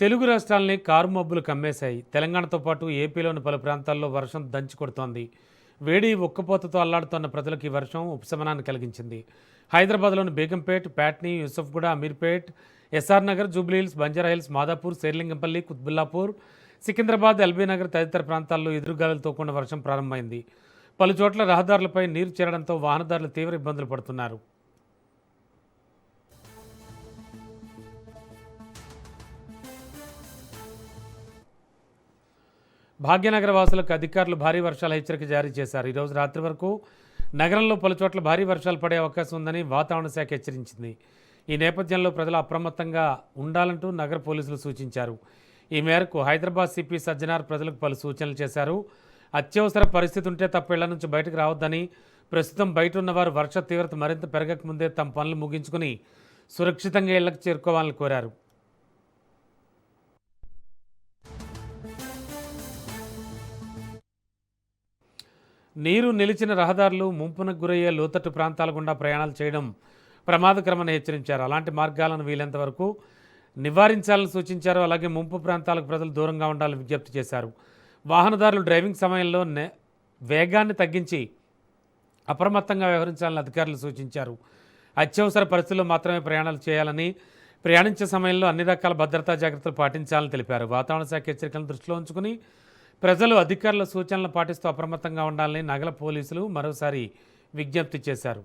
Telugu రాష్ట్రాల్ని car మబ్బులు కమ్మేశాయి. తెలంగాణతో పాటు ఏపీలోని పలు ప్రాంతాల్లో వర్షం దంచి కొడుతోంది. వేడి ఉక్కపోతతో అల్లాడుతోన్న ప్రజలకు ఈ వర్షం ఉపశమనాన్ని కలిగించింది. హైదరాబాద్లోని బేగంపేట్, ప్యాట్నీ, యూసఫ్గూడ, అమీర్పేట్, ఎస్ఆర్ నగర్, జూబ్లీహిల్స్, బంజారాహిల్స్, మాదాపూర్, శేర్లింగంపల్లి, కుత్బుల్లాపూర్, సికింద్రాబాద్, ఎల్బీనగర్ తదితర ప్రాంతాల్లో ఎదురుగాలులతో కూడిన వర్షం ప్రారంభమైంది. పలు చోట్ల రహదారులపై నీరు చేరడంతో వాహనదారులు తీవ్ర ఇబ్బందులు పడుతున్నారు. భాగ్యనగర వాసులకు అధికారులు భారీ వర్షాల హెచ్చరిక జారీ చేశారు. ఈరోజు రాత్రి వరకు నగరంలో పలు చోట్ల భారీ వర్షాలు పడే అవకాశం ఉందని వాతావరణ శాఖ హెచ్చరించింది. ఈ నేపథ్యంలో ప్రజలు అప్రమత్తంగా ఉండాలంటూ నగర పోలీసులు సూచించారు. ఈ మేరకు హైదరాబాద్ సిపి సజ్జనార్ ప్రజలకు పలు సూచనలు చేశారు. అత్యవసర పరిస్థితి ఉంటే తప్ప ఇళ్ల నుంచి బయటకు రావద్దని, ప్రస్తుతం బయట ఉన్నవారు వర్ష తీవ్రత మరింత పెరగకముందే తమ పనులు ముగించుకుని సురక్షితంగా ఇళ్లకు చేరుకోవాలని కోరారు. నీరు నిలిచిన రహదారులు, ముంపునకు గురయ్యే లోతట్టు ప్రాంతాల గుండా ప్రయాణాలు చేయడం ప్రమాదకరమని హెచ్చరించారు. అలాంటి మార్గాలను వీలైనంత వరకు నివారించాలని సూచించారు. అలాగే ముంపు ప్రాంతాలకు ప్రజలు దూరంగా ఉండాలని విజ్ఞప్తి చేశారు. వాహనదారులు డ్రైవింగ్ సమయంలో వేగాన్ని తగ్గించి అప్రమత్తంగా వ్యవహరించాలని అధికారులు సూచించారు. అత్యవసర పరిస్థితుల్లో మాత్రమే ప్రయాణాలు చేయాలని, ప్రయాణించే సమయంలో అన్ని రకాల భద్రతా జాగ్రత్తలు పాటించాలని తెలిపారు. వాతావరణ శాఖ హెచ్చరికలను దృష్టిలో ఉంచుకుని ప్రజలు అధికారుల సూచనలు పాటిస్తూ అప్రమత్తంగా ఉండాలని నగర పోలీసులు మరోసారి విజ్ఞప్తి చేశారు.